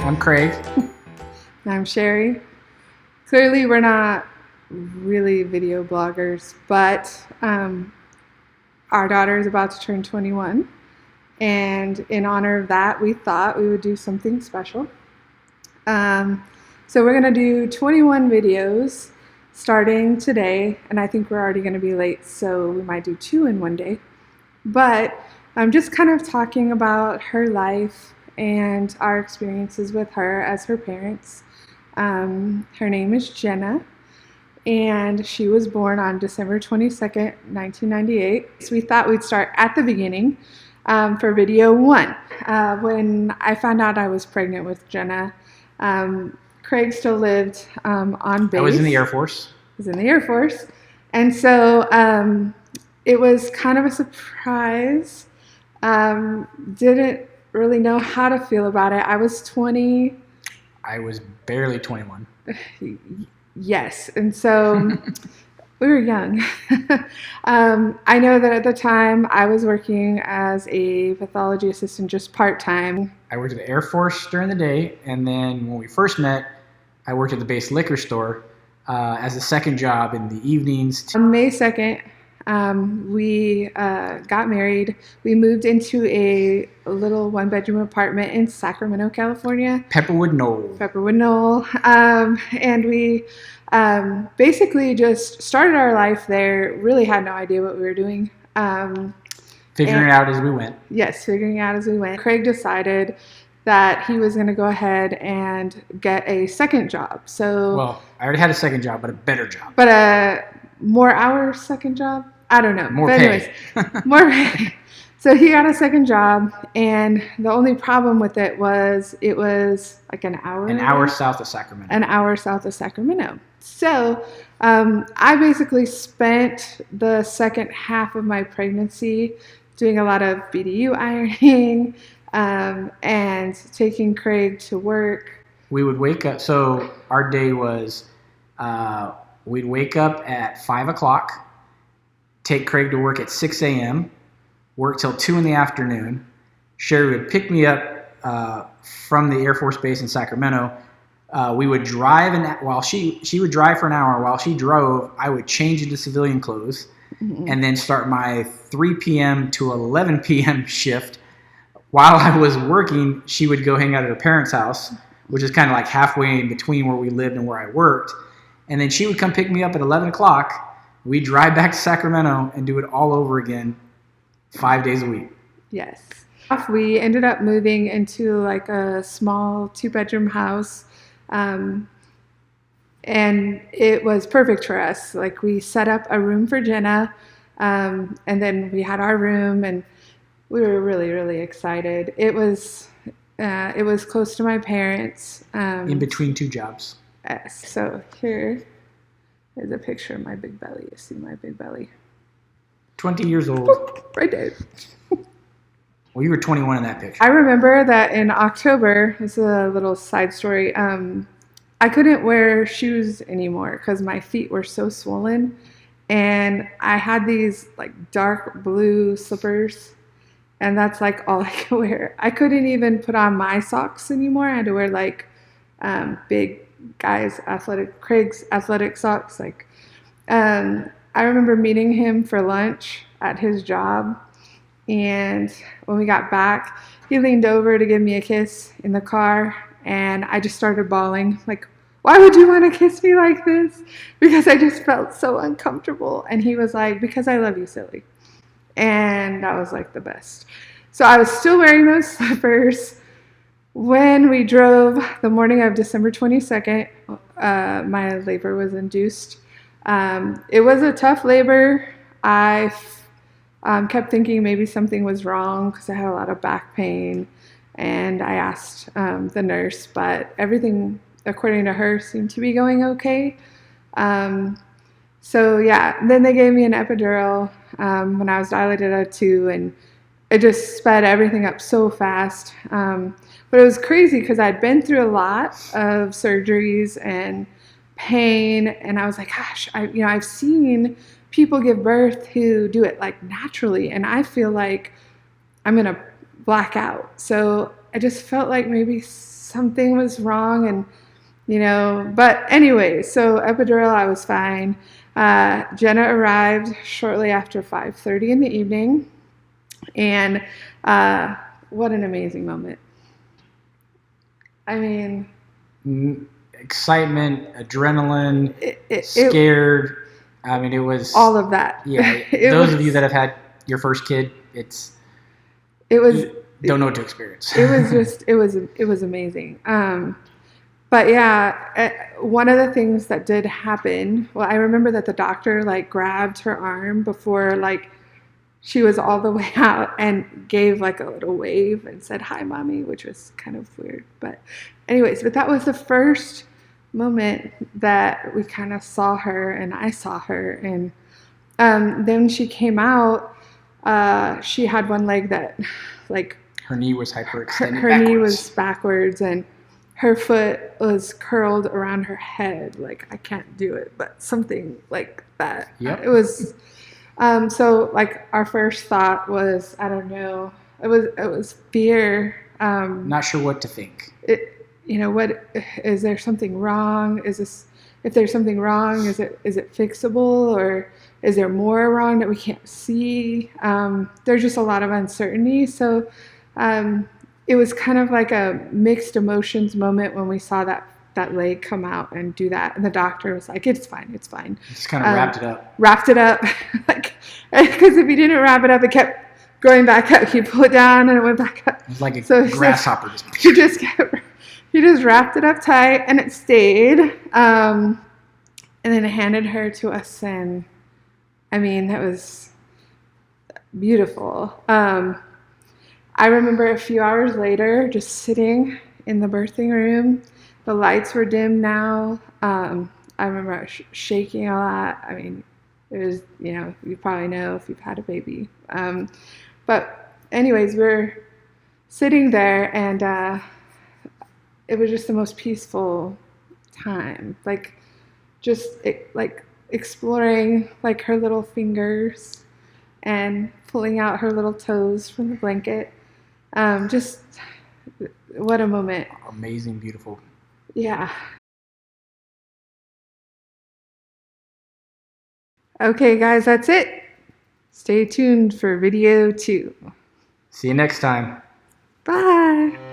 I'm Craig. I'm Sherry. Clearly, we're not really video bloggers, but our daughter is about to turn 21. And in honor of that, we thought we would do something special. So we're going to do 21 videos starting today. And I think we're already going to be late, so we might do 2 in one day. But I'm just kind of talking about her life and our experiences with her as her parents. Her name is Jenna, and she was born on December 22nd, 1998. So we thought we'd start at the beginning for video 1. When I found out I was pregnant with Jenna, Craig still lived on base. I was in the Air Force. And so it was kind of a surprise. Didn't really know how to feel about it. I was 20. I was barely 21. Yes, and so we were young. I know that at the time I was working as a pathology assistant just part-time. I worked at the Air Force during the day, and then when we first met, I worked at the base liquor store as a second job in the evenings. On May 2nd, we got married. We moved into a little 1-bedroom apartment in Sacramento, California. Pepperwood Knoll. And we basically just started our life there. Really had no idea what we were doing. Figuring it out as we went. Yes, figuring out as we went. Craig decided that he was going to go ahead and get a second job. Well, I already had a second job, but a better job. But a more hours second job? I don't know. More pay. More pay. So he got a second job, and the only problem with it was like an hour. An hour south of Sacramento. An hour south of Sacramento. So I basically spent the second half of my pregnancy doing a lot of BDU ironing and taking Craig to work. We would wake up. So our day was we'd wake up at 5 o'clock, take Craig to work at 6 a.m., work till 2 in the afternoon. Sherry would pick me up from the Air Force Base in Sacramento. We would drive, and while she would drive for an hour. While she drove, I would change into civilian clothes and then start my 3 p.m. to 11 p.m. shift. While I was working, she would go hang out at her parents' house, which is kind of like halfway in between where we lived and where I worked. And then she would come pick me up at 11 o'clock. We'd drive back to Sacramento and do it all over again 5 days a week. Yes. We ended up moving into like a small 2-bedroom house. And it was perfect for us. Like, we set up a room for Jenna, and then we had our room, and we were really, really excited. It was close to my parents. In between 2 jobs. Yes. So here is a picture of my big belly. You see my big belly. 20 years old. Right there. Well, you were 21 in that picture. I remember that in October, this is a little side story, I couldn't wear shoes anymore because my feet were so swollen. And I had these like dark blue slippers, and that's like all I could wear. I couldn't even put on my socks anymore. I had to wear like big guys, Craig's athletic socks. I remember meeting him for lunch at his job, and when we got back, he leaned over to give me a kiss in the car, and I just started bawling. Like, why would you want to kiss me like this? Because I just felt so uncomfortable. And he was like, because I love you, silly. And that was like the best. So I was still wearing those slippers. When we drove the morning of December 22nd, my labor was induced. It was a tough labor. I kept thinking maybe something was wrong because I had a lot of back pain. And I asked the nurse, but everything, according to her, seemed to be going okay. So yeah, then they gave me an epidural when I was dilated at 2, and it just sped everything up so fast. But it was crazy because I'd been through a lot of surgeries and pain, and I was like, gosh, I've seen people give birth who do it like naturally, and I feel like I'm gonna black out. So I just felt like maybe something was wrong, and but anyway, so epidural, I was fine. Jenna arrived shortly after 5:30 in the evening, and what an amazing moment. I mean, excitement, adrenaline, scared. I mean, it was all of that. Yeah, those of you that have had your first kid, it was don't know what to experience. it was amazing. But yeah, one of the things that did happen, well, I remember that the doctor like grabbed her arm before like she was all the way out and gave like a little wave and said, "Hi, mommy," which was kind of weird. But anyways, but that was the first moment that we kind of saw her, and I saw her. And then she came out, she had one leg that like her knee was hyperextended. Her knee was backwards, and her foot was curled around her head. Like, I can't do it, but something like that. Yep. It was, so like our first thought was, I don't know, it was fear. Not sure what to think. What, is there something wrong? If there's something wrong, is it fixable, or is there more wrong that we can't see? There's just a lot of uncertainty. So, it was kind of like a mixed emotions moment when we saw that leg come out and do that. And the doctor was like, it's fine. Just kind of wrapped it up. Wrapped it up. Like, because if he didn't wrap it up, it kept going back up. He pulled it down and it went back up. It was like a grasshopper. He just wrapped it up tight and it stayed. And then handed her to us. And I mean, that was beautiful. I remember a few hours later just sitting in the birthing room. The lights were dim now. I remember I was shaking a lot. I mean, it was, you probably know if you've had a baby. But anyways, we're sitting there, and it was just the most peaceful time. Like, like exploring like her little fingers and pulling out her little toes from the blanket. Just what a moment. Amazing, beautiful. Yeah. Okay, guys, that's it. Stay tuned for video 2. See you next time. Bye.